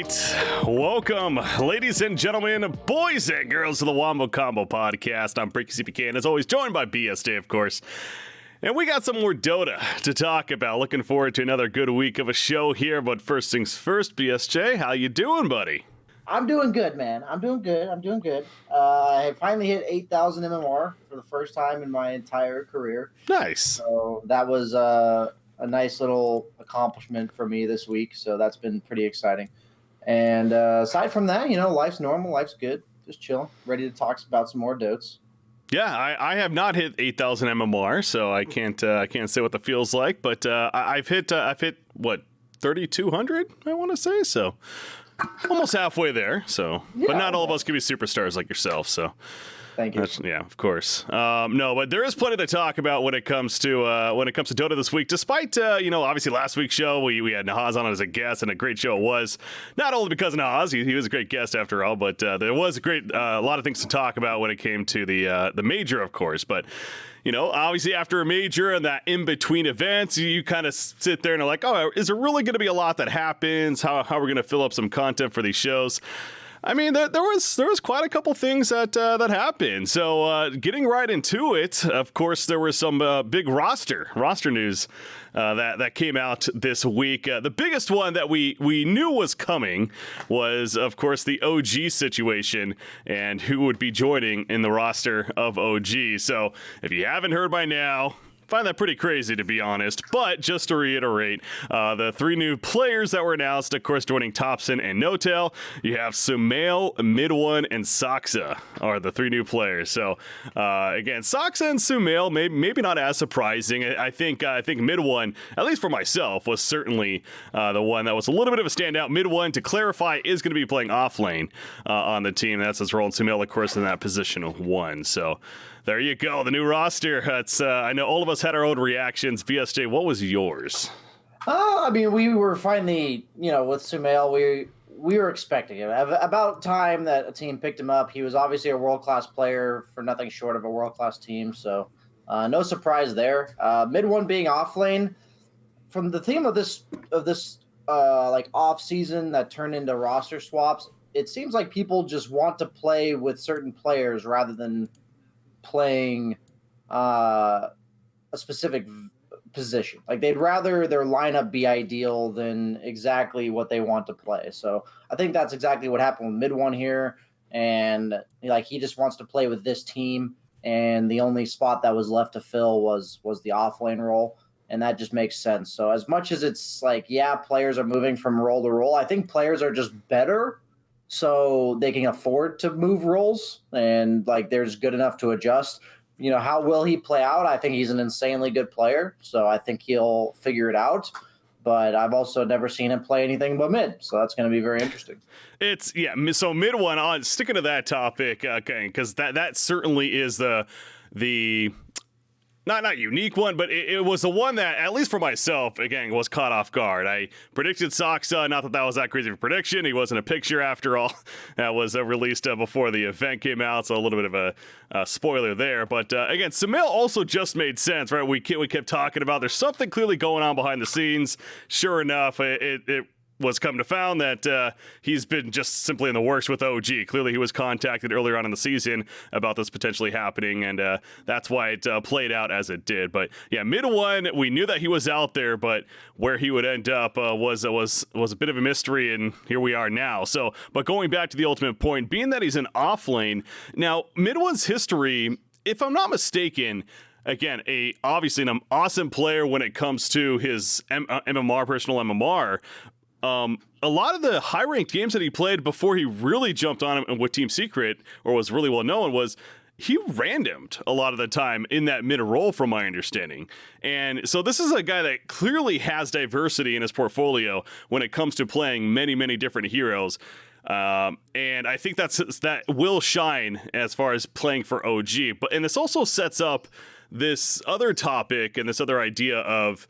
right. Welcome, ladies and gentlemen, boys and girls, to the Wombo Combo podcast. I'm Freaky CPK, and as always, joined by BSJ, of course. And we got some more Dota to talk about. Looking forward to another good week of a show here. But first things first, BSJ, how you doing, buddy? I'm doing good, man. I'm doing good. I finally hit 8,000 MMR for the first time in my entire career. Nice. So that was a nice little accomplishment for me this week. So that's been pretty exciting. And aside from that, life's normal. Life's good. Just chilling. Ready to talk about some more dotes. Yeah, I have not hit 8,000 MMR, so I can't say what the feels like. But I've hit what, 3,200? I want to say so. Almost halfway there, so but not all of us can be superstars like yourself. So, thank you. Yeah, of course. No, but there is plenty to talk about when it comes to Dota this week. Despite obviously last week's show we had Nahaz on as a guest, and a great show it was. Not only because of Nahaz, he was a great guest after all, but there was a lot of things to talk about when it came to the major, of course. But obviously after a major and that in-between events, you kind of sit there and are like, oh, is there really going to be a lot that happens? How are we going to fill up some content for these shows? I mean, there was quite a couple things that happened. So getting right into it, of course, there was some big roster news that came out this week. The biggest one that we knew was coming was, of course, the OG situation and who would be joining in the roster of OG. So if you haven't heard by now, find that pretty crazy, to be honest. But just to reiterate, the three new players that were announced, of course, joining Thompson and No-Tail, you have Sumail, Mid1, and Saksa are the three new players. So again, Saksa and Sumail, maybe not as surprising. I think Mid1, at least for myself, was certainly the one that was a little bit of a standout. Mid1, to clarify, is going to be playing off lane on the team. That's his role. And Sumail, of course, in that position of one. So there you go, the new roster. That's I know all of us had our own reactions. BSJ, what was yours? I mean, we were finally, with Sumail, we were expecting it. About time that a team picked him up. He was obviously a world-class player for nothing short of a world-class team, so no surprise there. Mid1 being off lane, from the theme of this like off season that turned into roster swaps, it seems like people just want to play with certain players rather than playing a specific position. Like, they'd rather their lineup be ideal than exactly what they want to play. So I think that's exactly what happened with Mid1 here. And he just wants to play with this team. And the only spot that was left to fill was the offlane role. And that just makes sense. So as much as it's like, yeah, players are moving from role to role, I think players are just better, so they can afford to move roles, and they're just good enough to adjust. How will he play out? I think he's an insanely good player, so I think he'll figure it out. But I've also never seen him play anything but mid, so that's going to be very interesting. So Mid1, on sticking to that topic, okay, because that certainly is the not unique one, but it was the one that, at least for myself, again, was caught off guard. I predicted Saksa, not that was that crazy of a prediction. He wasn't a picture after all. That was released before the event came out, so a little bit of a spoiler there. But again, Sumail also just made sense, right? We kept talking about there's something clearly going on behind the scenes. Sure enough, it was come to found that he's been just simply in the works with OG. Clearly, he was contacted earlier on in the season about this potentially happening, and that's why it played out as it did. But yeah, Mid1, we knew that he was out there, but where he would end up was a bit of a mystery, and here we are now. So, but going back to the ultimate point, being that he's an off lane, now Mid1's history, if I'm not mistaken, again, obviously an awesome player when it comes to his MMR, personal MMR. A lot of the high-ranked games that he played before he really jumped on him with Team Secret, or was really well known, was he randomed a lot of the time in that mid role, from my understanding. And so this is a guy that clearly has diversity in his portfolio when it comes to playing many, many different heroes. And I think that will shine as far as playing for OG. And this also sets up this other topic and this other idea of,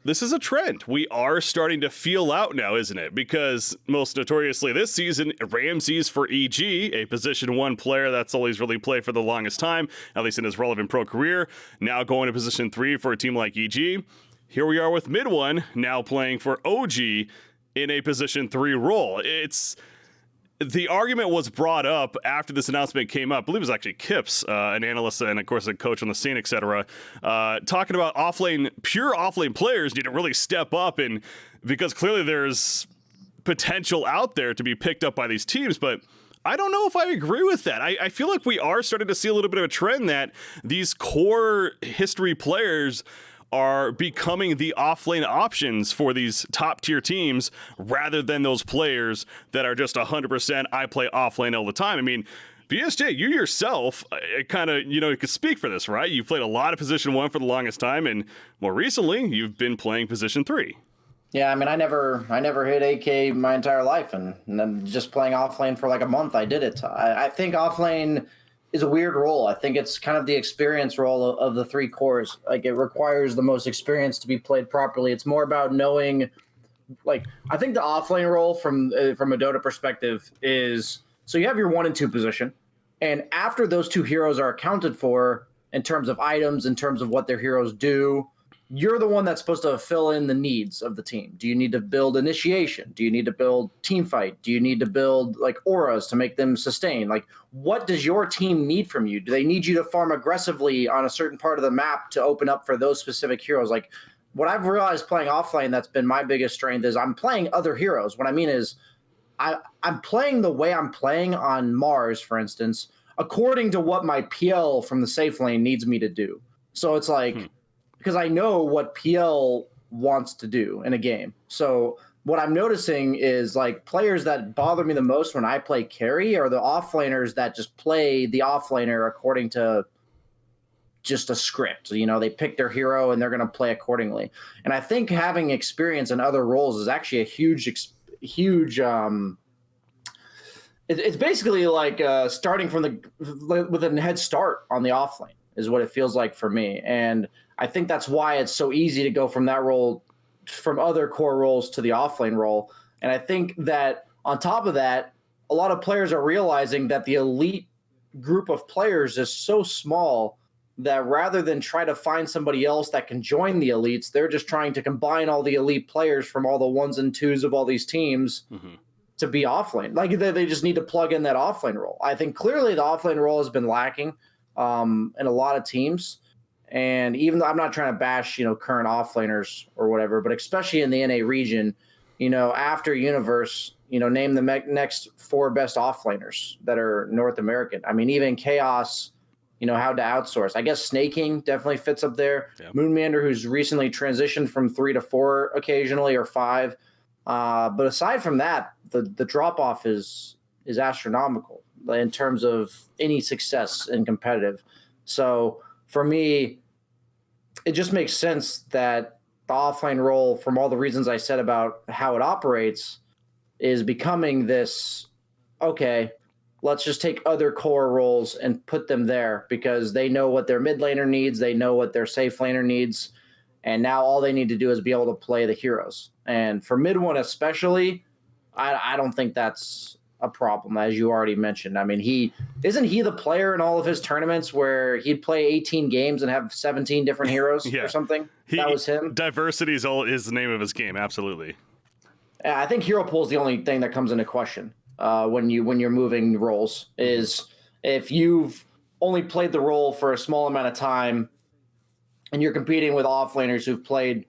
this is a trend we are starting to feel out now, isn't it? Because most notoriously this season, Ramses for EG, a position 1 player that's always really played for the longest time, at least in his relevant pro career, now going to position 3 for a team like EG. Here we are with Mid1 now playing for OG in a position 3 role. The argument was brought up after this announcement came up. I believe it was actually Kips, an analyst and, of course, a coach on the scene, etc., talking about pure offlane players need to really step up, and because clearly there's potential out there to be picked up by these teams. But I don't know if I agree with that. I feel like we are starting to see a little bit of a trend that these core history players are becoming the offlane options for these top tier teams rather than those players that are just 100% I play offlane all the time. I mean, BSJ, you yourself kind of, you could speak for this, right? You've played a lot of position 1 for the longest time, and more recently, you've been playing position 3. Yeah, I mean, I never hit AK my entire life, and then just playing offlane for like a month, I did it. I think offlane is a weird role. I think it's kind of the experience role of the 3 cores. Like, it requires the most experience to be played properly. It's more about knowing, like, I think the offlane role from a Dota perspective is, so you have your 1 and 2 position, and after those 2 heroes are accounted for in terms of items, in terms of what their heroes do, you're the one that's supposed to fill in the needs of the team. Do you need to build initiation? Do you need to build team fight? Do you need to build like auras to make them sustain? Like, what does your team need from you? Do they need you to farm aggressively on a certain part of the map to open up for those specific heroes? Like, what I've realized playing offlane that's been my biggest strength is I'm playing other heroes. What I mean is I'm playing the way I'm playing on Mars, for instance, according to what my PL from the safe lane needs me to do. So it's like, because I know what PL wants to do in a game. So what I'm noticing is, like, players that bother me the most when I play carry are the offlaners that just play the offlaner according to just a script. They pick their hero and they're going to play accordingly. And I think having experience in other roles is actually a huge it's basically like starting from with a head start on the offlane is what it feels like for me. And I think that's why it's so easy to go from that role, from other core roles, to the offlane role. And I think that on top of that, a lot of players are realizing that the elite group of players is so small that rather than try to find somebody else that can join the elites, they're just trying to combine all the elite players from all the 1s and 2s of all these teams to be offlane. Like, they just need to plug in that offlane role. I think clearly the offlane role has been lacking in a lot of teams. And even though I'm not trying to bash, current offlaners or whatever, but especially in the NA region, after Universe, name the next 4 best offlaners that are North American. I mean, even Chaos, how to outsource. I guess Snaking definitely fits up there. Yeah. Moonmander, who's recently transitioned from 3 to 4 occasionally, or 5. But aside from that, the drop-off is astronomical in terms of any success in competitive. So for me, it just makes sense that the offlane role, from all the reasons I said about how it operates, is becoming this, okay, let's just take other core roles and put them there because they know what their mid laner needs, they know what their safe laner needs, and now all they need to do is be able to play the heroes. And for mid one especially, I don't think that's a problem, as you already mentioned. I mean, isn't he the player in all of his tournaments where he'd play 18 games and have 17 different heroes or something? That was him. Diversity is the name of his game. Absolutely. I think hero pool is the only thing that comes into question when you're moving roles. Is if you've only played the role for a small amount of time and you're competing with offlaners who've played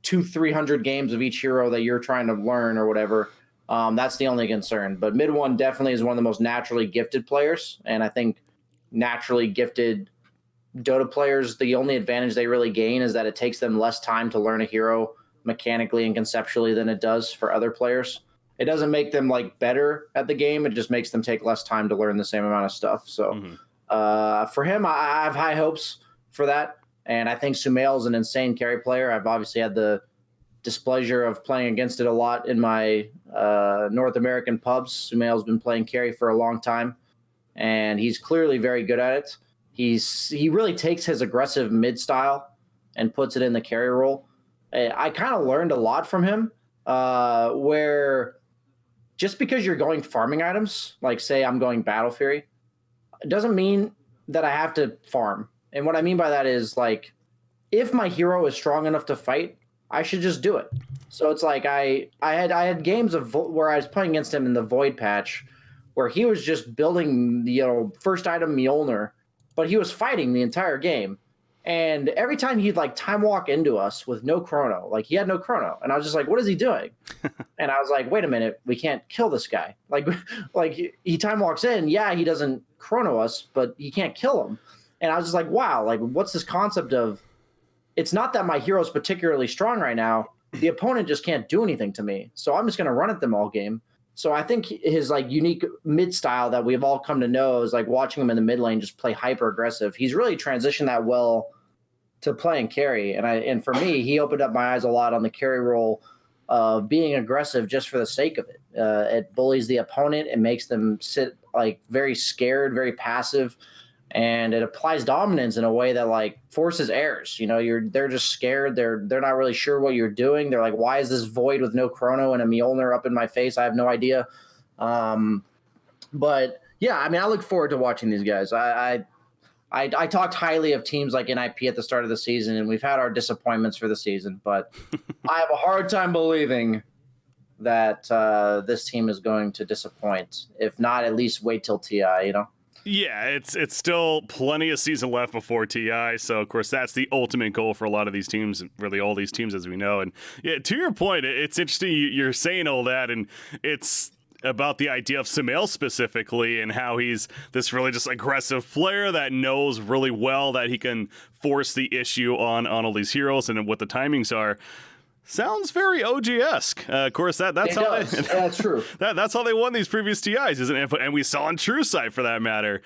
200-300 games of each hero that you're trying to learn or whatever. That's the only concern. But mid one definitely is one of the most naturally gifted players. And I think naturally gifted Dota players, the only advantage they really gain is that it takes them less time to learn a hero mechanically and conceptually than it does for other players. It doesn't make them like better at the game. It just makes them take less time to learn the same amount of stuff. So for him, I have high hopes for that. And I think Sumail is an insane carry player. I've obviously had the displeasure of playing against it a lot in my North American pubs. Sumail's been playing carry for a long time, and he's clearly very good at it. He really takes his aggressive mid style and puts it in the carry role. I kind of learned a lot from him, where just because you're going farming items, like say I'm going Battle Fury, it doesn't mean that I have to farm. And what I mean by that is, like, if my hero is strong enough to fight, I should just do it. So it's like I had games of where I was playing against him in the Void patch, where he was just building first item Mjolnir, but he was fighting the entire game. And every time he'd like time walk into us with no chrono, like he had no chrono, and I was just like, "What is he doing?" And I was like, "Wait a minute, we can't kill this guy." Like, like he time walks in, yeah, he doesn't chrono us, but he can't kill him. And I was just like, "Wow, like what's this concept of?" It's not that my hero's particularly strong right now. The opponent just can't do anything to me, so I'm just going to run at them all game. So I think his like unique mid style that we've all come to know is like watching him in the mid lane just play hyper aggressive. He's really transitioned that well to playing carry, and for me, he opened up my eyes a lot on the carry role of being aggressive just for the sake of it. It bullies the opponent, it makes them sit like very scared, very passive, and it applies dominance in a way that like forces errors. They're just scared. They're not really sure what you're doing. They're like, why is this void with no chrono and a Mjolnir up in my face? I have no idea. But yeah, I mean, I look forward to watching these guys. I talked highly of teams like NIP at the start of the season, and we've had our disappointments for the season, but I have a hard time believing that this team is going to disappoint. If not, at least wait till TI, Yeah, it's still plenty of season left before TI, so of course that's the ultimate goal for a lot of these teams, really all these teams as we know. And yeah, to your point, it's interesting you're saying all that, and it's about the idea of Sumail specifically and how he's this really just aggressive player that knows really well that he can force the issue on all these heroes and what the timings are. Sounds very OG-esque. Of course, that's how that's true. That's how they won these previous TIs, isn't it? And we saw in True Sight for that matter.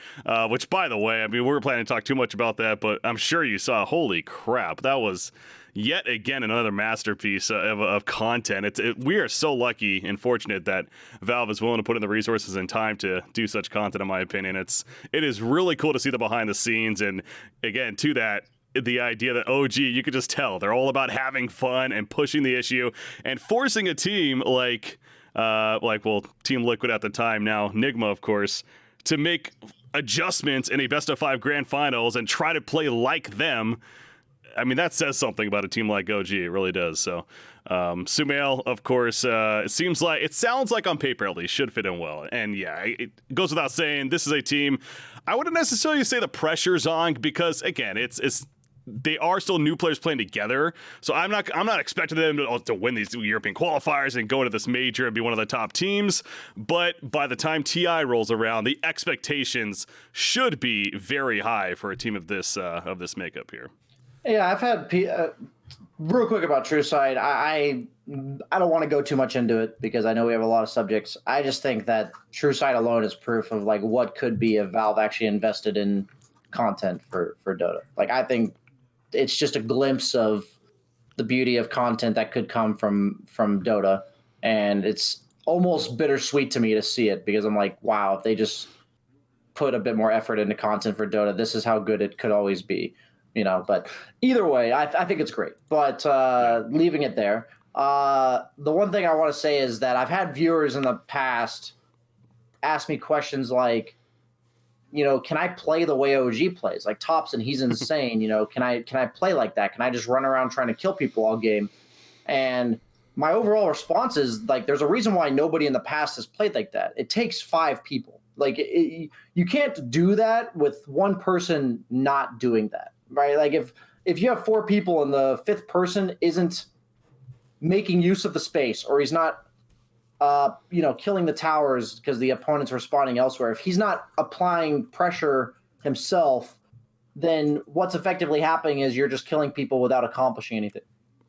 Which, by the way, I mean, we were planning to talk too much about that, but I'm sure you saw. Holy crap, that was yet again another masterpiece of content. We are so lucky and fortunate that Valve is willing to put in the resources and time to do such content. In my opinion, it is really cool to see the behind the scenes, and again to that. The idea that OG, you could just tell they're all about having fun and pushing the issue and forcing a team like Team Liquid at the time, now Nigma, of course, to make adjustments in a best of 5 grand finals and try to play like them. I mean, that says something about a team like OG. It really does. So, Sumail, of course, it sounds like on paper at least should fit in well. And yeah, it goes without saying, this is a team I wouldn't necessarily say the pressure's on because again, they are still new players playing together, so I'm not expecting them to win these European qualifiers and go into this major and be one of the top teams. But by the time TI rolls around, the expectations should be very high for a team of this makeup here. Yeah, I've had real quick about True Sight. I don't want to go too much into it because I know we have a lot of subjects. I just think that True Sight alone is proof of like what could be if Valve actually invested in content for Dota. Like I think it's just a glimpse of the beauty of content that could come from Dota, and it's almost bittersweet to me to see it because I'm like, wow, if they just put a bit more effort into content for Dota, this is how good it could always be, But either way, I think it's great. But leaving it there, the one thing I want to say is that I've had viewers in the past ask me questions like, can I play the way OG plays? Like Thompson, he's insane. Can I play like that? Can I just run around trying to kill people all game? And my overall response is like, there's a reason why nobody in the past has played like that. It takes 5 people. Like you can't do that with one person not doing that, right? Like if you have 4 people and the 5th person isn't making use of the space, or he's not killing the towers because the opponent's responding elsewhere. If he's not applying pressure himself, then what's effectively happening is you're just killing people without accomplishing anything.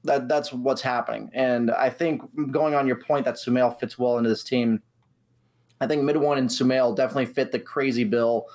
That's what's happening. And I think going on your point that Sumail fits well into this team, I think Mid One and Sumail definitely fit the crazy bill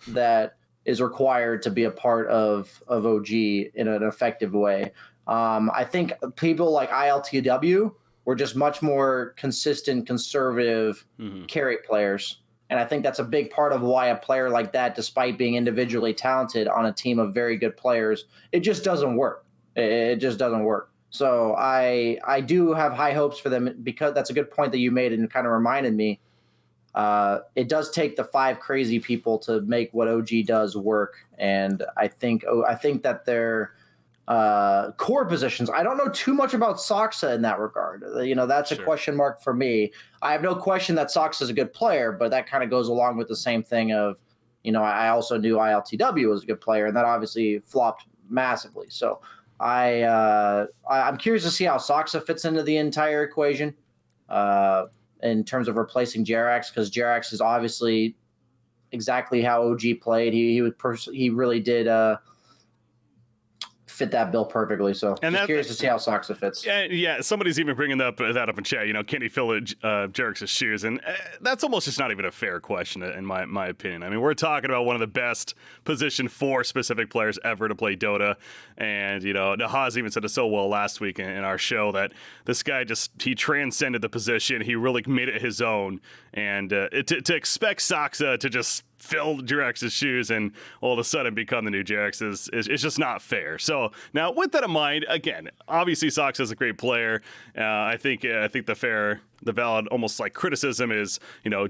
that is required to be a part of OG in an effective way. I think people like ILTW were just much more consistent, conservative carry players. And I think that's a big part of why a player like that, despite being individually talented on a team of very good players, it just doesn't work. It just doesn't work. So I do have high hopes for them because that's a good point that you made and kind of reminded me. It does take the 5 crazy people to make what OG does work. And I think that they're core positions. I don't know too much about Soxa in that regard. That's a question mark for me. I have no question that Soxa is a good player, but that kind of goes along with the same thing of, I also knew ILTW was a good player, and that obviously flopped massively. So I'm curious to see how Soxa fits into the entire equation in terms of replacing Jerax, because Jerax is obviously exactly how OG played. He really did fit that bill perfectly. So just curious to see how Soxa fits. Yeah, somebody's even bringing that up in chat. Can he fill Jerax's shoes? And that's almost just not even a fair question in my opinion. I mean, we're talking about one of the best position 4 specific players ever to play Dota. And, Nahaz even said it so well last week in our show that this guy he transcended the position. He really made it his own. And to expect Soxa to just fill Jerax's shoes and all of a sudden become the new Jerax is just not fair. So now with that in mind, again, obviously Soxa is a great player. I think the valid almost like criticism is,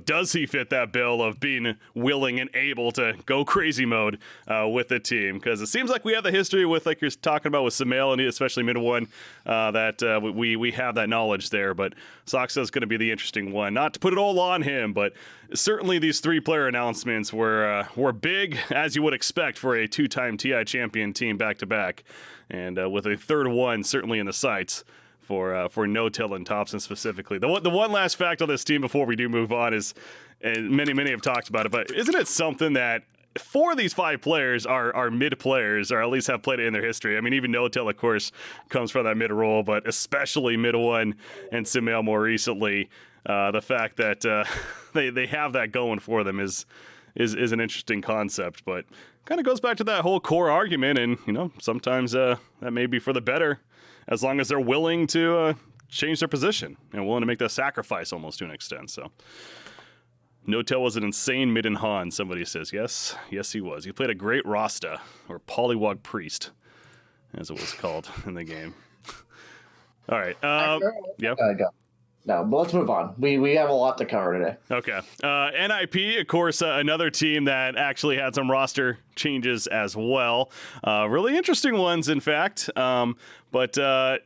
does he fit that bill of being willing and able to go crazy mode with the team? Because it seems like we have the history with, like you're talking about with Sumail and especially mid one, that we have that knowledge there. But Soxa is going to be the interesting one. Not to put it all on him, but certainly these 3-player announcements were big, as you would expect for a 2-time TI champion team back-to-back. And with a third one certainly in the sights for No-Till and Thompson specifically. The one last fact on this team before we do move on is, and many have talked about it, but isn't it something that 4 of these 5 players are mid players, or at least have played it in their history? I mean, even No-Till, of course, comes from that mid role, but especially mid one and Sumail more recently. The fact that they have that going for them is an interesting concept, but kind of goes back to that whole core argument, and sometimes that may be for the better, as long as they're willing to change their position and willing to make that sacrifice almost to an extent. So No-Till was an insane mid in Han, somebody says. Yes, he was. He played a great Rasta, or Polywog Priest, as it was called in the game. All right. Yeah. No, but let's move on. We have a lot to cover today. Okay. NIP, of course, another team that actually had some roster changes as well. Really interesting ones, in fact. But the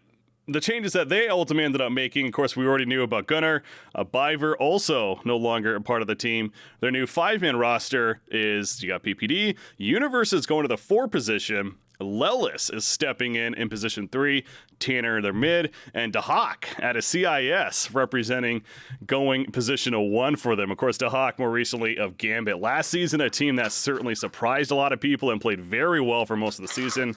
changes that they ultimately ended up making, of course, we already knew about Gunnar. Biver also no longer a part of the team. Their new 5-man roster is, you got PPD. Universe is going to the 4 position. Lelis is stepping in position 3, Tanner their mid, and Dahak at a CIS representing going position 1 for them. Of course, Dahak more recently of Gambit. Last season, a team that certainly surprised a lot of people and played very well for most of the season.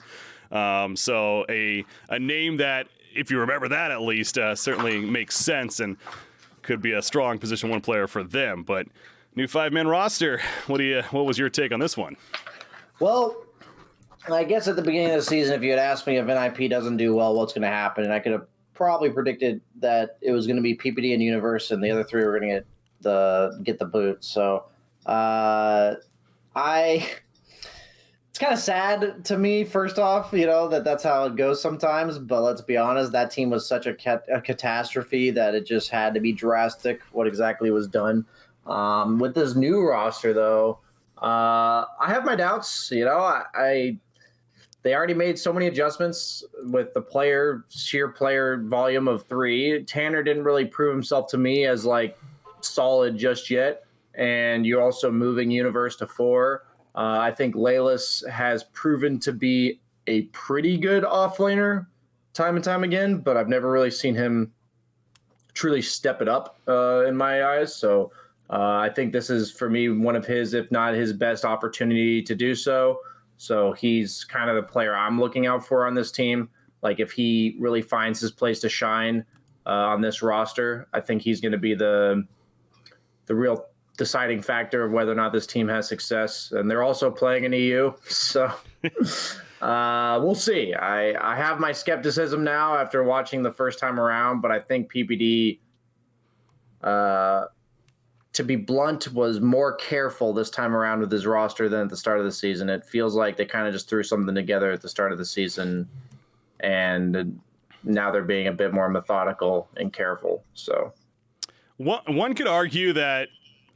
So a name that, if you remember that at least, certainly makes sense and could be a strong position 1 player for them. But new 5-man roster, what was your take on this one? Well, I guess at the beginning of the season, if you had asked me if NIP doesn't do well, what's going to happen, and I could have probably predicted that it was going to be PPD and Universe, and the other 3 were going to get the boot. So, it's kind of sad to me. First off, that's how it goes sometimes. But let's be honest, that team was such a catastrophe that it just had to be drastic. What exactly was done with this new roster, though? I have my doubts. They already made so many adjustments with the sheer player volume of 3. Tanner didn't really prove himself to me as solid just yet. And you're also moving Universe to 4. I think Lelis has proven to be a pretty good offlaner time and time again, but I've never really seen him truly step it up in my eyes. So I think this is, for me, one of his, if not his best opportunity to do so. So he's kind of the player I'm looking out for on this team. If he really finds his place to shine on this roster, I think he's going to be the real deciding factor of whether or not this team has success. And they're also playing in EU, so we'll see. I have my skepticism now after watching the first time around, but I think PPD, to be blunt, was more careful this time around with his roster than at the start of the season. It feels like they kind of just threw something together at the start of the season, and now they're being a bit more methodical and careful. So one could argue that,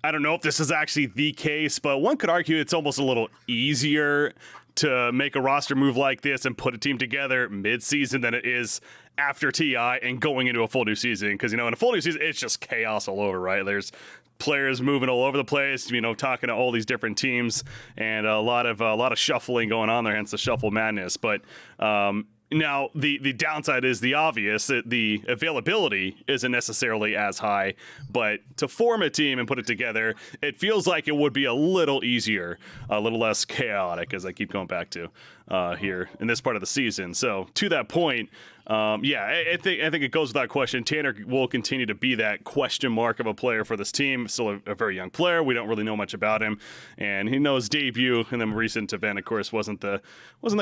I don't know if this is actually the case, but one could argue it's almost a little easier to make a roster move like this and put a team together mid-season than it is after TI and going into a full new season. Because, in a full new season, it's just chaos all over, right? There's players moving all over the place, talking to all these different teams, and a lot of shuffling going on there, hence the shuffle madness. But now, the downside is the obvious. The availability isn't necessarily as high, but to form a team and put it together, it feels like it would be a little easier, a little less chaotic, as I keep going back to here in this part of the season. So to that point, I think it goes without question. Tanner will continue to be that question mark of a player for this team. Still a very young player. We don't really know much about him, and he knows debut in the recent event, of course, wasn't the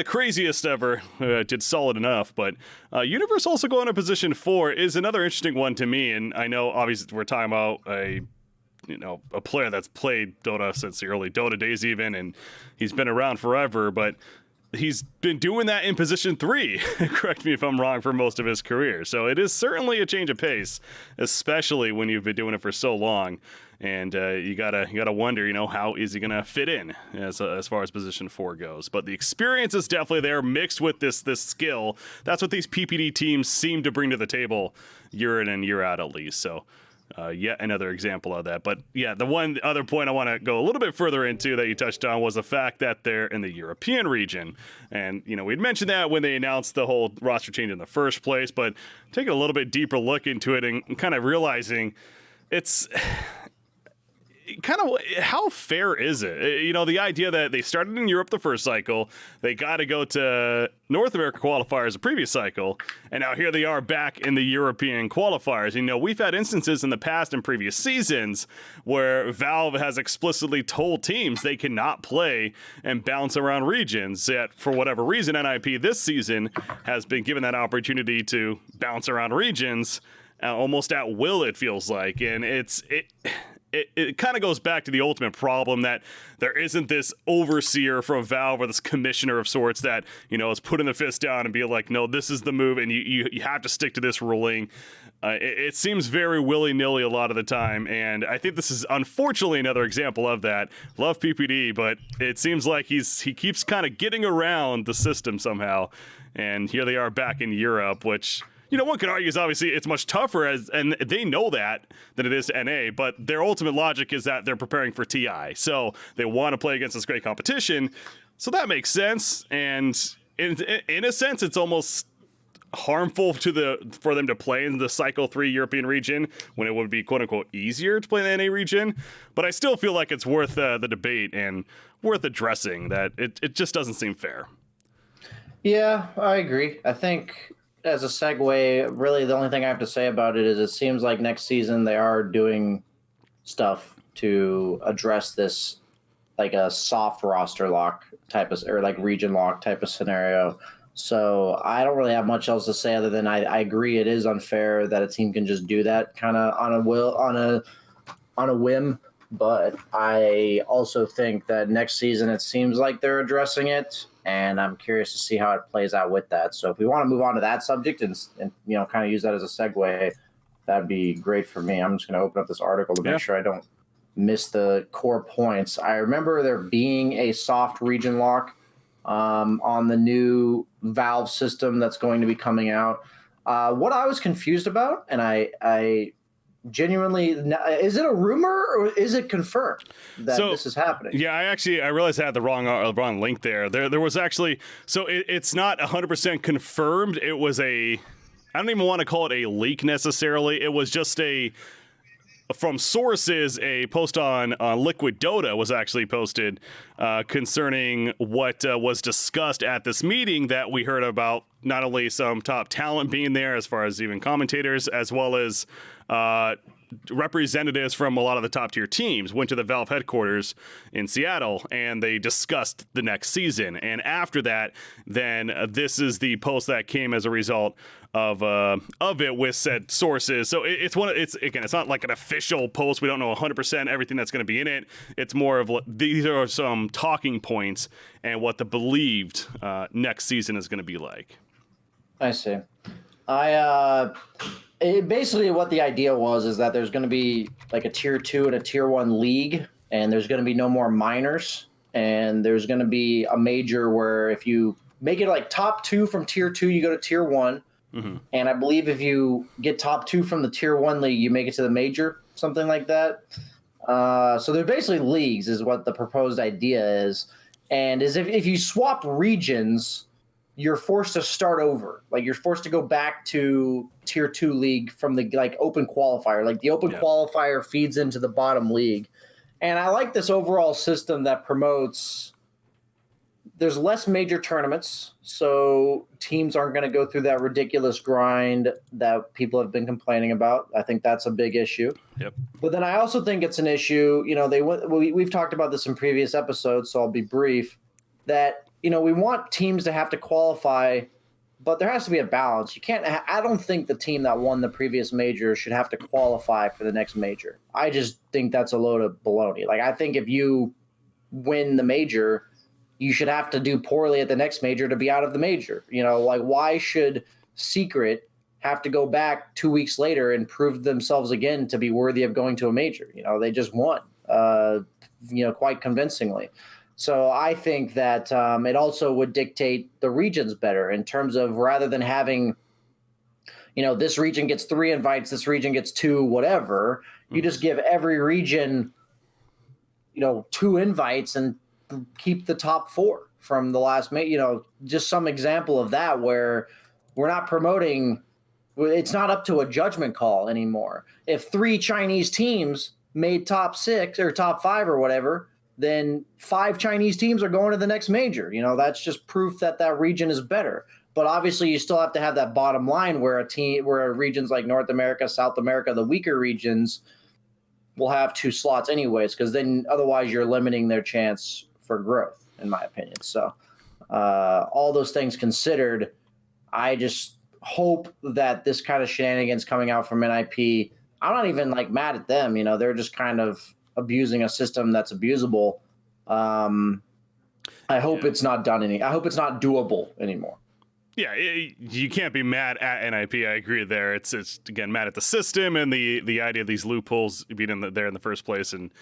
craziest ever. Did solid enough, but Universe also going to position 4 is another interesting one to me. And I know obviously we're talking about a player that's played Dota since the early Dota days even, and he's been around forever, but he's been doing that in position 3, correct me if I'm wrong, for most of his career. So it is certainly a change of pace, especially when you've been doing it for so long. And you gotta wonder, how is he gonna fit in as far as position 4 goes? But the experience is definitely there, mixed with this skill. That's what these PPD teams seem to bring to the table, year in and year out, at least. So yet another example of that. But yeah, the one other point I want to go a little bit further into that you touched on was the fact that they're in the European region. And, we'd mentioned that when they announced the whole roster change in the first place, but taking a little bit deeper look into it and kind of realizing it's kind of how fair is it? The idea that they started in Europe the first cycle, they got to go to North America qualifiers the previous cycle, and now here they are back in the European qualifiers. We've had instances in the past in previous seasons where Valve has explicitly told teams they cannot play and bounce around regions, yet for whatever reason NIP this season has been given that opportunity to bounce around regions almost at will, it feels like. And it kind of goes back to the ultimate problem that there isn't this overseer from Valve or this commissioner of sorts that, is putting the fist down and be like, no, this is the move and you have to stick to this ruling. It seems very willy-nilly a lot of the time, and I think this is unfortunately another example of that. Love PPD, but it seems like he keeps kind of getting around the system somehow, and here they are back in Europe, which... one could argue is obviously it's much tougher, and they know that, than it is to NA, but their ultimate logic is that they're preparing for TI. So they want to play against this great competition. So that makes sense. And in a sense, it's almost harmful for them to play in the Cycle 3 European region when it would be quote unquote easier to play in the NA region. But I still feel like it's worth the debate and worth addressing that it just doesn't seem fair. Yeah, I agree. I think as a segue, really the only thing I have to say about it is it seems like next season they are doing stuff to address this, like a soft roster lock type of, or like region lock type of scenario. So I don't really have much else to say other than I agree it is unfair that a team can just do that kind of on a whim. But I also think that next season it seems like they're addressing it, and I'm curious to see how it plays out with that. So if we want to move on to that subject and kind of use that as a segue, that'd be great for me. I'm just going to open up this article to make sure I don't miss the core points. I remember there being a soft region lock on the new Valve system that's going to be coming out. What I was confused about, and I genuinely, is it a rumor or is it confirmed that this is happening? Yeah, I realized I had the wrong link there. There was actually, so it's not 100% confirmed. It was I don't even want to call it a leak necessarily. It was just from sources, a post on Liquid Dota was actually posted concerning what was discussed at this meeting that we heard about, not only some top talent being there as far as even commentators, as well as representatives from a lot of the top tier teams went to the Valve headquarters in Seattle and they discussed the next season. And after that, then this is the post that came as a result of it with said sources. So it's not like an official post. We don't know 100% everything that's going to be in it. It's more of these are some talking points and what the believed next season is going to be like. I see. Basically what the idea was is that there's going to be like a tier 2 and a tier 1 league, and there's going to be no more minors. and there's going to be a major where if you make it like top 2 from tier 2, you go to tier 1. Mm-hmm. And I believe if you get top 2 from the tier 1 league, you make it to the major, something like that. So they're basically leagues is what the proposed idea is. And is if you swap regions, you're forced to start over. Like you're forced to go back to tier 2 league from the like open qualifier. Like the open qualifier feeds into the bottom league. And I like this overall system that promotes there's less major tournaments, so teams aren't going to go through that ridiculous grind that people have been complaining about. I think that's a big issue. Yep. But then I also think it's an issue, we've talked about this in previous episodes, so I'll be brief, that, we want teams to have to qualify, but there has to be a balance. I don't think the team that won the previous major should have to qualify for the next major. I just think that's a load of baloney. Like, I think if you win the major, you should have to do poorly at the next major to be out of the major. Like, why should Secret have to go back 2 weeks later and prove themselves again to be worthy of going to a major? They just won, quite convincingly. So I think that it also would dictate the regions better in terms of rather than having, this region gets 3 invites, this region gets 2, whatever, you just give every region, 2 invites and keep the top 4 from the last just some example of that where we're not promoting, it's not up to a judgment call anymore. If 3 Chinese teams made top 6 or top 5 or whatever, then 5 Chinese teams are going to the next major. That's just proof that region is better. But obviously you still have to have that bottom line where regions like North America, South America, the weaker regions will have 2 slots anyways, because then otherwise you're limiting their chance for growth, in my opinion. So all those things considered, I just hope that this kind of shenanigans coming out from NIP, I'm not even like mad at them. They're just kind of abusing a system that's abusable. I hope it's not I hope it's not doable anymore. Yeah, you can't be mad at NIP. I agree there. It's again mad at the system and the idea of these loopholes being there in the first place, and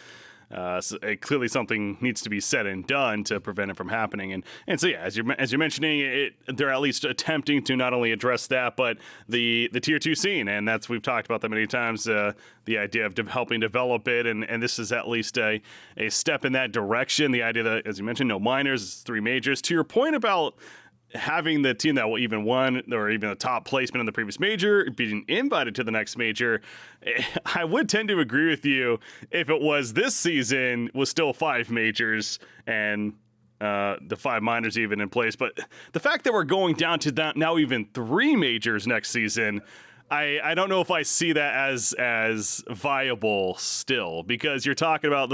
so clearly something needs to be said and done to prevent it from happening. And so yeah, as you're mentioning, they're at least attempting to not only address that, but the tier 2 scene, and we've talked about that many times. The idea of helping develop it, and this is at least a step in that direction. The idea that, as you mentioned, no minors, 3 majors. To your point about having the team that will even won or even a top placement in the previous major being invited to the next major, I would tend to agree with you if it was this season was still 5 majors and the 5 minors even in place. But the fact that we're going down to that now even 3 majors next season, I don't know if I see that as viable still, because you're talking about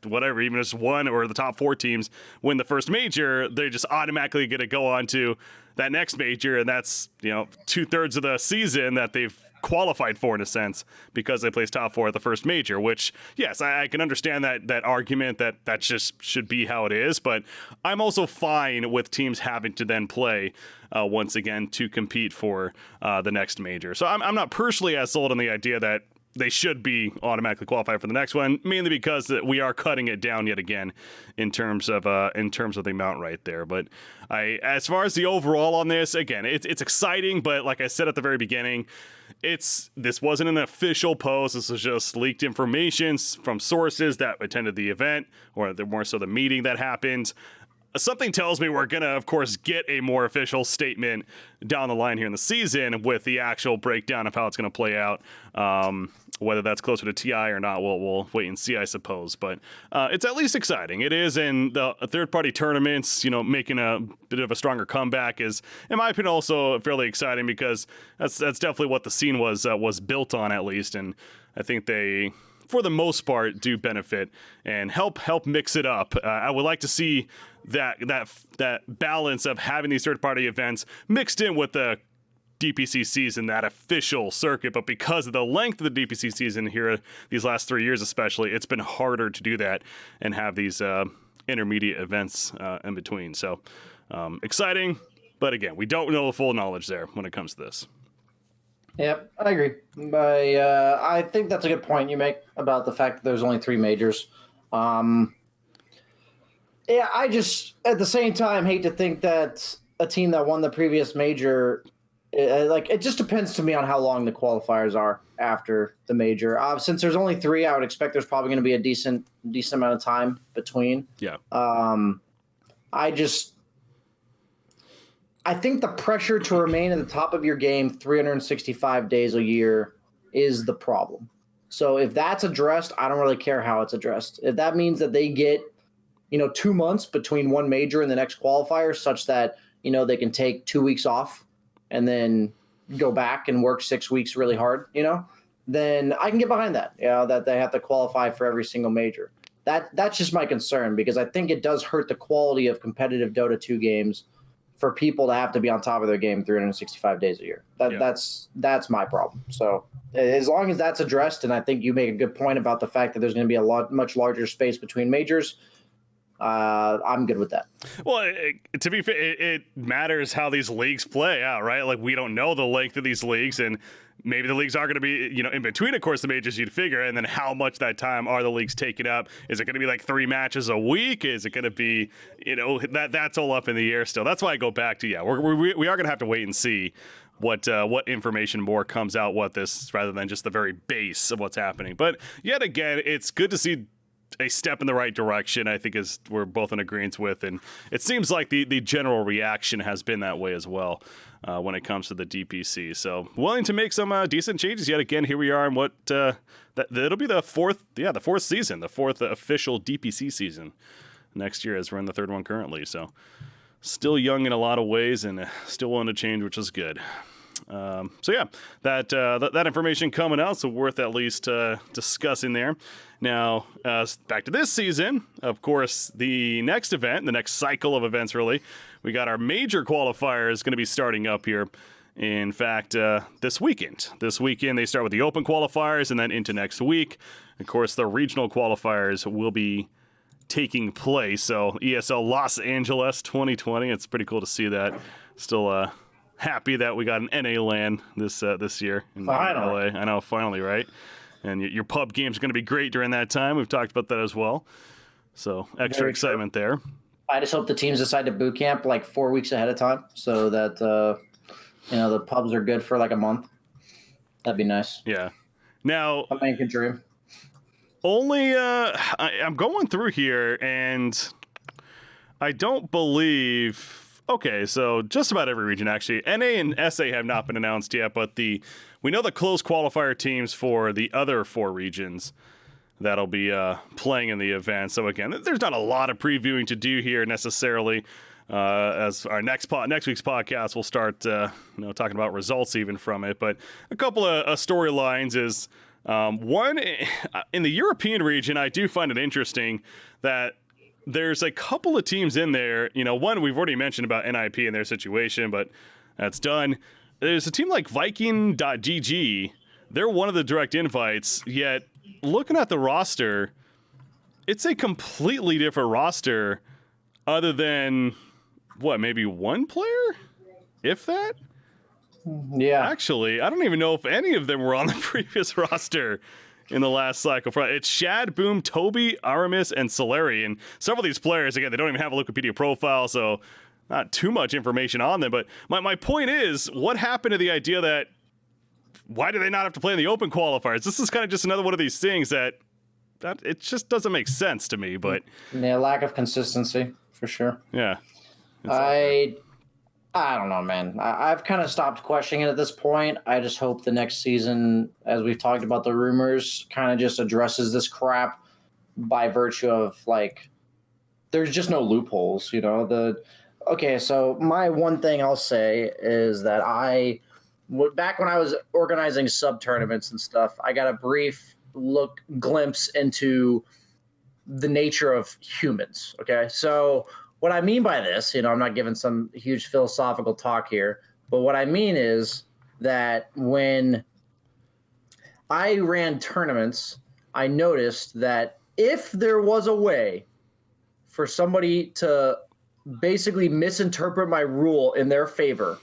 whatever, even just 1 or the top 4 teams win the first major, they're just automatically going to go on to that next major, and that's 2/3 of the season that they've qualified for in a sense because they placed top 4 at the first major. Which, yes, I can understand that argument that just should be how it is, but I'm also fine with teams having to then play once again to compete for the next major. So I'm not personally as sold on the idea that they should be automatically qualified for the next one, mainly because we are cutting it down yet again in terms of the amount right there. But as far as the overall on this, again, it's exciting, but like I said at the very beginning, this wasn't an official post. This was just leaked information from sources that attended the event, or more so the meeting that happened. Something tells me we're going to, of course, get a more official statement down the line here in the season with the actual breakdown of how it's going to play out. Whether that's closer to TI or not, we'll wait and see, I suppose. But it's at least exciting. It is, and the third-party tournaments, making a bit of a stronger comeback is, in my opinion, also fairly exciting, because that's definitely what the scene was built on, at least. And I think they, for the most part, do benefit and help mix it up. I would like to see that balance of having these third-party events mixed in with the DPC season, that official circuit. But because of the length of the DPC season here, these last 3 years especially, it's been harder to do that and have these intermediate events in between. So exciting, but again, we don't know the full knowledge there when it comes to this. Yep, I agree. I think that's a good point you make about the fact that there's only 3 majors. Yeah, I just at the same time hate to think that a team that won the previous major, like it just depends to me on how long the qualifiers are after the major. Since there's only three, I would expect there's probably going to be a decent amount of time between. Yeah. I just I think the pressure to remain at the top of your game 365 days a year is the problem. So if that's addressed, I don't really care how it's addressed. If that means that they get, 2 months between one major and the next qualifier, such that, they can take 2 weeks off and then go back and work 6 weeks really hard, then I can get behind that, that they have to qualify for every single major. That's just my concern, because I think it does hurt the quality of competitive Dota 2 games for people to have to be on top of their game 365 days a year. That's my problem. So as long as that's addressed, and I think you make a good point about the fact that there's going to be much larger space between majors, I'm good with that. Well, to be fair, it matters how these leagues play out, right? Like, we don't know the length of these leagues, and maybe the leagues are going to be, in between, of course, the majors, you'd figure, and then how much that time are the leagues taking up? Is it going to be like 3 matches a week? Is it going to be, that's all up in the air still. That's why I go back to, we are going to have to wait and see what information more comes out, rather than just the very base of what's happening. But yet again, it's good to see a step in the right direction, I think, is we're both in agreement with, and it seems like the general reaction has been that way as well when it comes to the DPC. So willing to make some decent changes yet again. Here we are in what it'll be the fourth season, the fourth official DPC season next year, as we're in the third one currently. So still young in a lot of ways, and still willing to change, which is good. That information coming out, so worth at least discussing there. Now, back to this season, of course, the next event, the next cycle of events, really, we got our major qualifiers going to be starting up here. In fact, this weekend. This weekend, they start with the open qualifiers, and then into next week, of course, the regional qualifiers will be taking place. So ESL Los Angeles 2020, it's pretty cool to see that. Still happy that we got an NA LAN this year in LA. I know, finally, right? And your pub game's going to be great during that time. We've talked about that as well. So extra excitement there. I just hope the teams decide to boot camp like 4 weeks ahead of time, so that the pubs are good for like a month. That'd be nice. Yeah. Now, I can dream. Only I'm going through here, and I don't believe. Okay, so just about every region, actually. NA and SA have not been announced yet, but we know the close qualifier teams for the other 4 regions that'll be playing in the event. So again, there's not a lot of previewing to do here necessarily. As our next week's podcast, we'll start talking about results even from it. But a couple of storylines is one in the European region. I do find it interesting that there's a couple of teams in there. One we've already mentioned about NIP and their situation, but that's done. There's a team like Viking.gg. They're one of the direct invites, yet looking at the roster, it's a completely different roster other than, maybe one player? If that? Yeah. Actually, I don't even know if any of them were on the previous roster in the last cycle. It's Shad, Boom, Toby, Aramis, and Solari. And several of these players, again, they don't even have a Wikipedia profile, so not too much information on them. But my point is, what happened to the idea that why do they not have to play in the open qualifiers? This is kind of just another one of these things that it just doesn't make sense to me. But yeah, lack of consistency for sure. Yeah. I don't know, man. I've kind of stopped questioning it at this point. I just hope the next season, as we've talked about the rumors, kind of just addresses this crap by virtue of, like, there's just no loopholes, Okay, so my one thing I'll say is that back when I was organizing sub-tournaments and stuff, I got a brief glimpse into the nature of humans, okay? So what I mean by this, I'm not giving some huge philosophical talk here, but what I mean is that when I ran tournaments, I noticed that if there was a way for somebody to basically misinterpret my rule in their favor,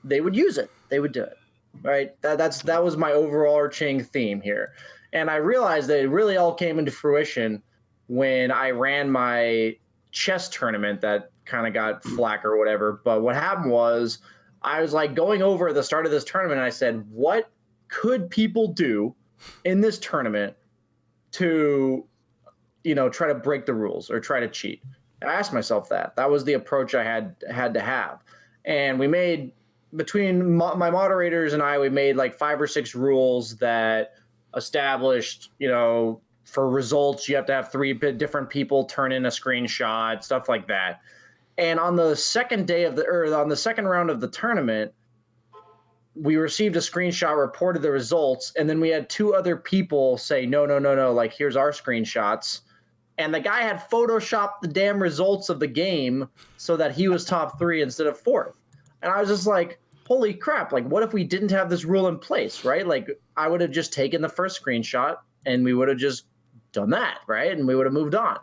they would use it. They would do it, right? That was my overarching theme here. And I realized that it really all came into fruition when I ran my chess tournament that kind of got flack or whatever. But what happened was I was like going over at the start of this tournament, and I said, what could people do in this tournament to, try to break the rules or try to cheat? I asked myself that. That was the approach I had to have. And we made, between my moderators and I, we made like 5 or 6 rules that established, for results, you have to have 3 different people turn in a screenshot, stuff like that. And on the second round of the tournament, we received a screenshot, reported the results, and then we had 2 other people say, no, like, here's our screenshots. And the guy had photoshopped the damn results of the game so that he was top 3 instead of 4th. And I was just like, holy crap, like, what if we didn't have this rule in place, right? Like, I would have just taken the first screenshot and we would have just done that, right? And we would have moved on.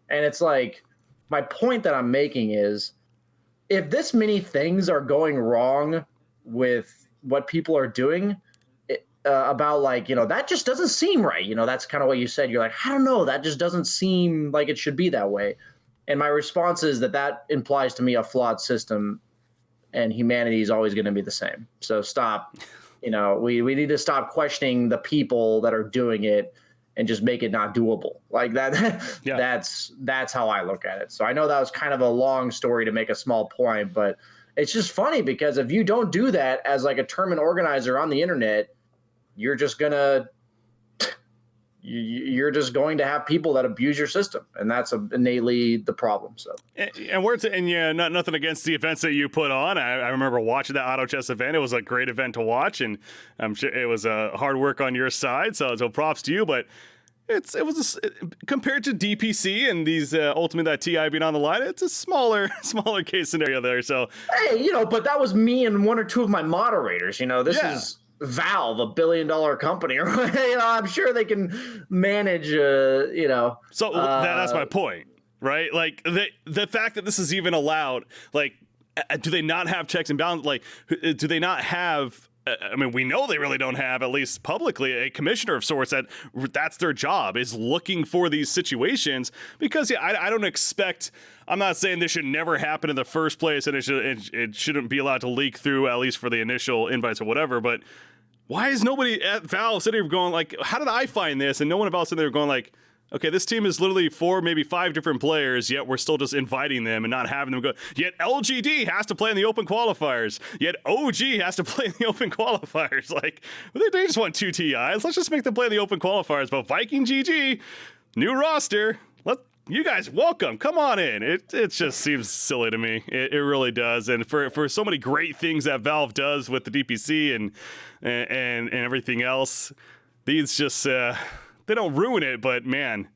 And it's like, my point that I'm making is, if this many things are going wrong with what people are doing, about like, that just doesn't seem right. That's kind of what you said. You're like, I don't know, that just doesn't seem like it should be that way. And my response is that implies to me a flawed system, and humanity is always going to be the same. So stop, we need to stop questioning the people that are doing it and just make it not doable like that. Yeah. That's how I look at it. So I know that was kind of a long story to make a small point, but it's just funny because if you don't do that as like a tournament organizer on the internet, you're just going to have people that abuse your system, and that's innately the problem. So, nothing against the events that you put on. I remember watching that auto chess event. It was a great event to watch, and I'm sure it was hard work on your side. So props to you. But compared to DPC and these ultimately that TI being on the line, it's a smaller case scenario there. So hey, but that was me and 1 or 2 of my moderators. This is Valve, $1 billion company. I'm sure they can manage. So that's my point, right? Like the fact that this is even allowed. Like, do they not have checks and balances? Like, do they not have? I mean, we know they really don't have, at least publicly, a commissioner of sorts that's their job, is looking for these situations. Because I don't expect. I'm not saying this should never happen in the first place, and it shouldn't be allowed to leak through, at least for the initial invites or whatever. But why is nobody at Valve sitting there going like, how did I find this? And no one at Valve sitting there going like, okay, this team is literally 4, maybe 5 different players, yet we're still just inviting them and not having them go. Yet LGD has to play in the open qualifiers. Yet OG has to play in the open qualifiers. Like, they just want 2 TIs. Let's just make them play in the open qualifiers. But Viking GG, new roster. You guys, welcome. Come on in. It just seems silly to me. It really does. And for so many great things that Valve does with the DPC and everything else, these just they don't ruin it. But man,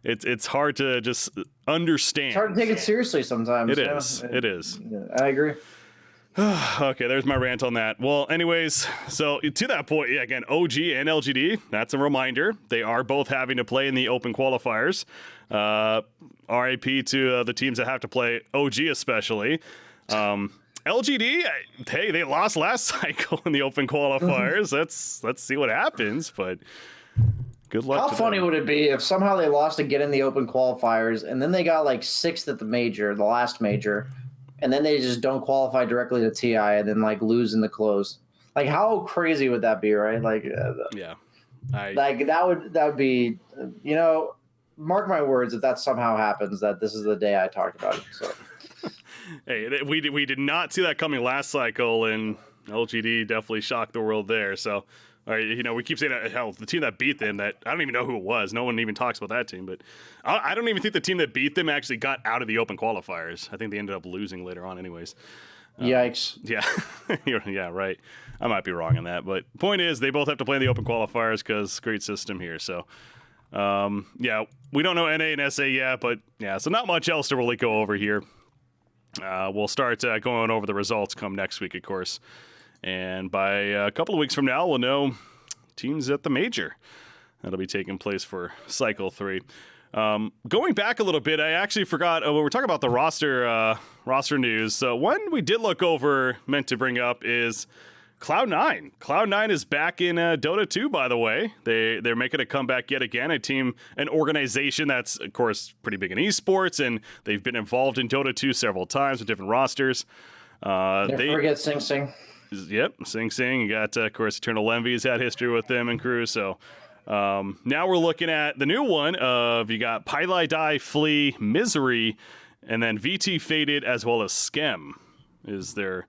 it's hard to just understand. It's hard to take it seriously sometimes. It is. It is. I agree. Okay, there's my rant on that. Well, anyways, so to that point, again, OG and LGD, that's a reminder. They are both having to play in the open qualifiers. RIP to the teams that have to play, OG especially. LGD, hey, they lost last cycle in the open qualifiers. Let's see what happens, but good luck. How funny would it be if somehow they lost again in the open qualifiers and then they got like 6th at the last major, and then they just don't qualify directly to TI and then like lose in the close? Like, how crazy would that be, right? Like, that would be, mark my words, if that somehow happens, that this is the day I talked about it. So, hey, we did not see that coming last cycle, and LGD definitely shocked the world there. So, all right, we keep saying that, hell, the team that beat them, that I don't even know who it was. No one even talks about that team, but I don't even think the team that beat them actually got out of the open qualifiers. I think they ended up losing later on anyways. Yikes. Yeah. Yeah, right. I might be wrong on that, but point is they both have to play in the open qualifiers because great system here. So, we don't know NA and SA yet, but yeah, so not much else to really go over here. We'll start going over the results come next week, of course. And by a couple of weeks from now, we'll know teams at the major. That'll be taking place for Cycle 3. Going back a little bit, I actually forgot, when we're talking about the roster news, one we did look over, meant to bring up, is Cloud9. Cloud9 is back in Dota 2, by the way. They're making a comeback yet again. An organization that's, of course, pretty big in esports, and they've been involved in Dota 2 several times with different rosters. Never forget Sing Sing. Yep, Sing Sing. You got, of course, Eternal Envy's had history with them and crew. So now we're looking at the new one of you got Pylai Die, Flea, Misery, and then VT Faded as well as Skem is their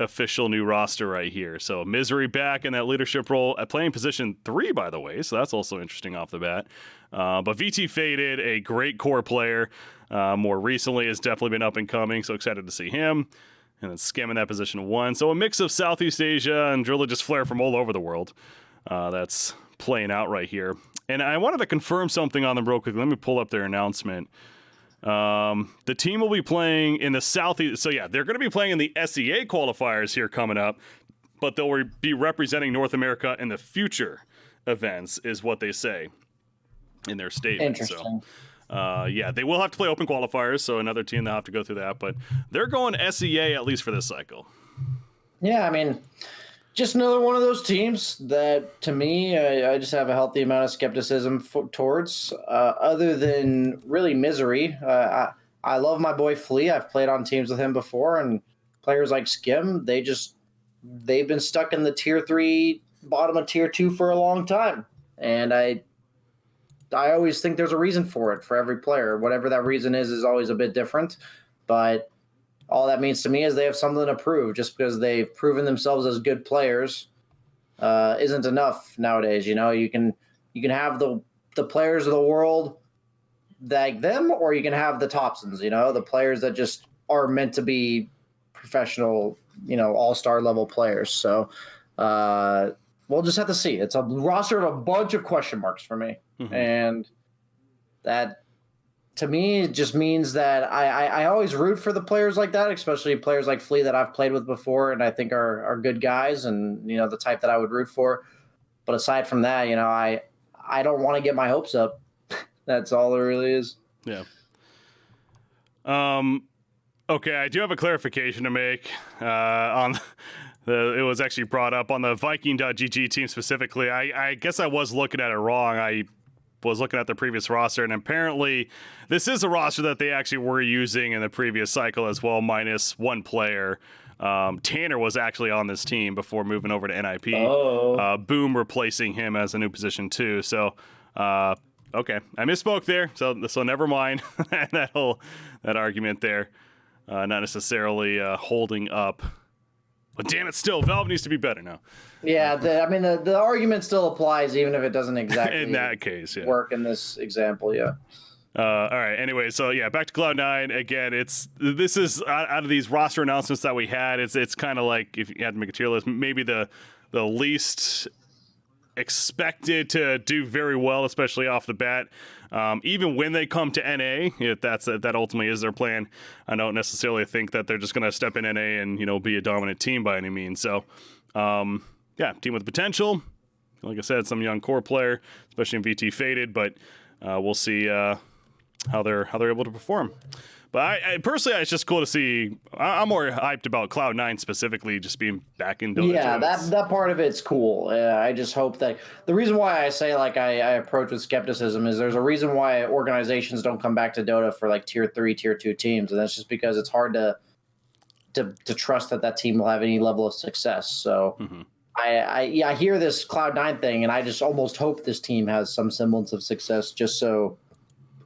official new roster right here. So Misery back in that leadership role at playing position 3, by the way. So that's also interesting off the bat. But VT Faded, a great core player. More recently has definitely been up and coming. So excited to see him. And then Skem in that position 1. So a mix of Southeast Asia and really just flair from all over the world. That's playing out right here. And I wanted to confirm something on them real quick. Let me pull up their announcement. The team will be playing in the Southeast. So yeah, they're going to be playing in the SEA qualifiers here coming up, but they'll be representing North America in the future events is what they say in their statement. Interesting. So, yeah, they will have to play open qualifiers. So another team they'll have to go through that, but they're going SEA at least for this cycle. Yeah. I mean, just another one of those teams that, to me, I just have a healthy amount of skepticism towards. Other than really Misery, I love my boy Flea. I've played on teams with him before, and players like Skim, they've been stuck in the tier 3, bottom of tier 2 for a long time, and I always think there's a reason for it for every player. Whatever that reason is always a bit different, but all that means to me is they have something to prove. Just because they've proven themselves as good players isn't enough nowadays. You know, you can have the players of the world like them, or you can have the Thompsons, you know, the players that just are meant to be professional, you know, all-star level players. So we'll just have to see. It's a roster of a bunch of question marks for me. Mm-hmm. And that, to me, it just means that I always root for the players like that, especially players like Flea that I've played with before and I think are good guys and, you know, the type that I would root for. But aside from that, you know, I don't want to get my hopes up. That's all it really is. Yeah. Okay, I do have a clarification to make on it was actually brought up on the Viking.gg team specifically. I guess I was looking at it wrong. I was looking at the previous roster, and apparently this is a roster that they actually were using in the previous cycle as well, minus one player. Tanner was actually on this team before moving over to NIP. Oh. Boom replacing him as a new position too. So, okay, I misspoke there. So never mind that argument there. Not necessarily holding up. But damn it, still, Valve needs to be better now. Yeah, the argument still applies, even if it doesn't exactly in that case, yeah. work in this example, yeah. All right, anyway, so yeah, back to Cloud9. Again, this is out of these roster announcements that we had, it's kind of like, if you had to make a tier list, maybe the least expected to do very well, especially off the bat. Even when they come to NA, if that ultimately is their plan, I don't necessarily think that they're just going to step in NA and, you know, be a dominant team by any means. So, yeah, team with potential. Like I said, some young core player, especially in VT Faded, but we'll see how they're able to perform. But I personally, it's just cool to see. I'm more hyped about Cloud9 specifically, just being back in Dota. Yeah, that part of it's cool. I just hope that the reason why I say like I approach with skepticism is there's a reason why organizations don't come back to Dota for like tier 3, tier 2 teams, and that's just because it's hard to trust that team will have any level of success. So mm-hmm. I hear this Cloud9 thing, and I just almost hope this team has some semblance of success, just so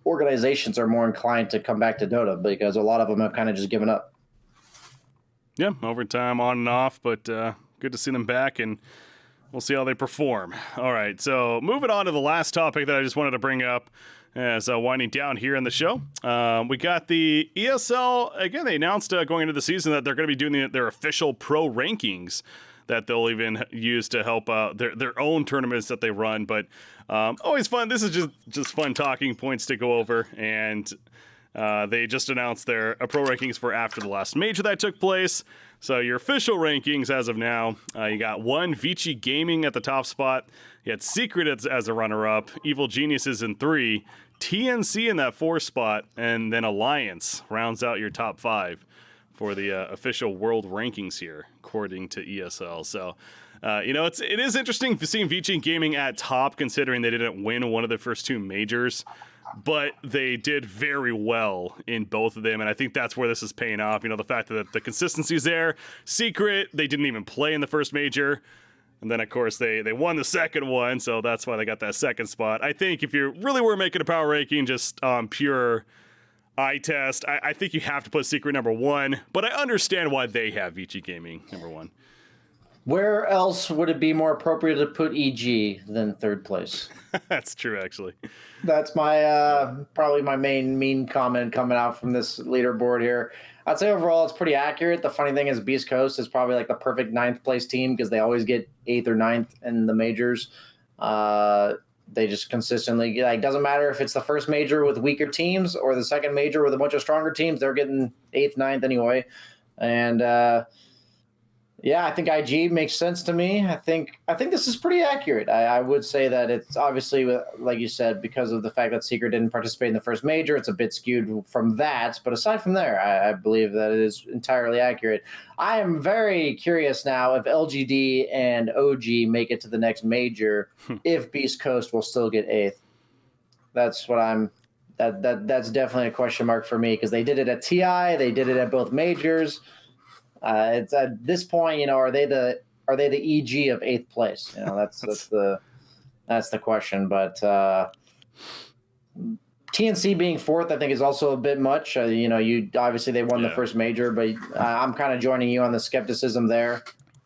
organizations are more inclined to come back to Dota, because a lot of them have kind of just given up. Yeah, overtime on and off, but good to see them back, and we'll see how they perform. All right, so moving on to the last topic that I just wanted to bring up as winding down here in the show. We got the ESL. Again, they announced going into the season that they're going to be doing their official pro rankings that they'll even use to help their own tournaments that they run. But always fun. This is just fun talking points to go over. And they just announced their pro rankings for after the last major that took place. So your official rankings as of now, you got 1, Vici Gaming at the top spot. You had Secret as a runner-up, Evil Geniuses in 3, TNC in that 4 spot, and then Alliance rounds out your top 5 for the official world rankings here, according to ESL. So, it is interesting seeing VG Gaming at top, considering they didn't win one of the first two majors, but they did very well in both of them, and I think that's where this is paying off. The fact that the consistency's there. Secret, they didn't even play in the first major, and then, of course, they won the second one, so that's why they got that second spot. I think if you really were making a power ranking just pure eye test, I think you have to put Secret number one, but I understand why they have VG Gaming number one. Where else would it be more appropriate to put EG than third place? That's true, actually. That's my probably my main mean comment coming out from this leaderboard here. I'd say overall it's pretty accurate. The funny thing is Beast Coast is probably like the perfect 9th place team because they always get 8th or 9th in the majors. They just consistently doesn't matter if it's the first major with weaker teams or the second major with a bunch of stronger teams, they're getting 8th, 9th anyway. And I think IG makes sense to me. I think this is pretty accurate. I would say that it's obviously, like you said, because of the fact that Secret didn't participate in the first major, it's a bit skewed from that. But aside from there, I believe that it is entirely accurate. I am very curious now if LGD and OG make it to the next major, if Beast Coast will still get 8th. That's what I'm. That's definitely a question mark for me because they did it at TI, they did it at both majors. It's at this point, are they the EG of 8th place? That's the question. But TNC being 4th, I think, is also a bit much. You obviously they won the first major, but I'm kind of joining you on the skepticism there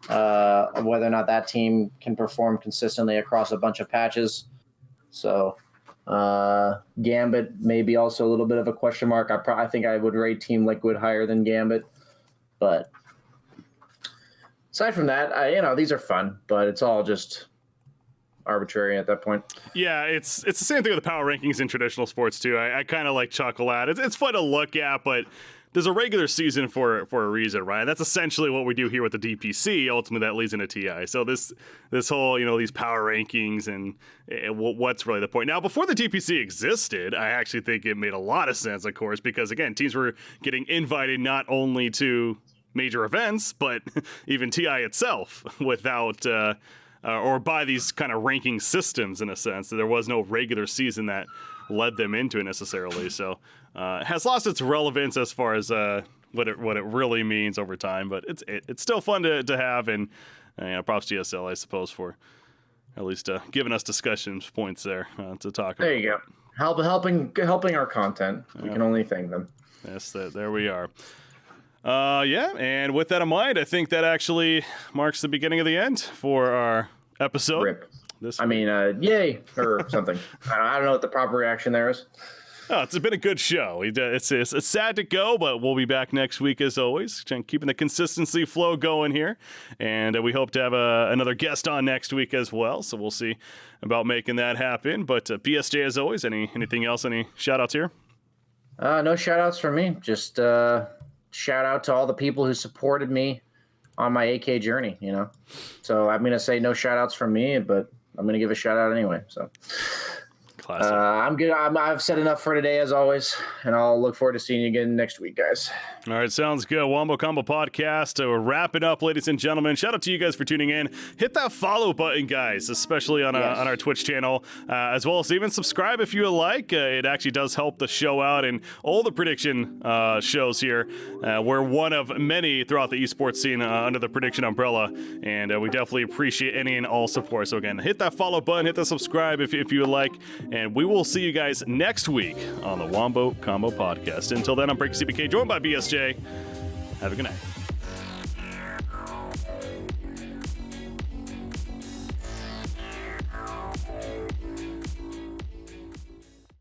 of whether or not that team can perform consistently across a bunch of patches. So Gambit maybe also a little bit of a question mark. I think I would rate Team Liquid higher than Gambit, but aside from that, these are fun, but it's all just arbitrary at that point. Yeah, it's the same thing with the power rankings in traditional sports too. I kind of like chuckle at it. It's fun to look at, but there's a regular season for a reason, right? That's essentially what we do here with the DPC. Ultimately, that leads into TI. So this whole these power rankings and what's really the point? Now, before the DPC existed, I actually think it made a lot of sense, of course, because again, teams were getting invited not only to major events, but even TI itself without or by these kind of ranking systems in a sense. There was no regular season that led them into it necessarily. So it has lost its relevance as far as what it really means over time, but it's still fun to have, and props to ESL, I suppose, for at least giving us discussion points there to talk about. There you go. Helping our content. We can only thank them. Yes, there we are. And with that in mind, I think that actually marks the beginning of the end for our episode. Rip. Yay, or something. I don't know what the proper reaction there is. Oh, it's been a good show. It's sad to go, but we'll be back next week as always, keeping the consistency flow going here. And we hope to have another guest on next week as well, so we'll see about making that happen. But BSJ, as always, anything else, any shout-outs here? No shout-outs from me. Just shout out to all the people who supported me on my AK journey, So I'm going to say no shout outs from me, but I'm going to give a shout out anyway. So classic. I'm good. I've said enough for today, as always, and I'll look forward to seeing you again next week, guys. All right, sounds good. Wombo Combo Podcast. We're wrapping up, ladies and gentlemen. Shout out to you guys for tuning in. Hit that follow button, guys, especially on our Twitch channel, as well as even subscribe if you like. It actually does help the show out, and all the prediction shows here. We're one of many throughout the esports scene under the prediction umbrella, and we definitely appreciate any and all support. So again, hit that follow button, hit the subscribe if you like, and we will see you guys next week on the Wombo Combo Podcast. Until then, I'm Breaky CBK, joined by BSJ. Have a good night.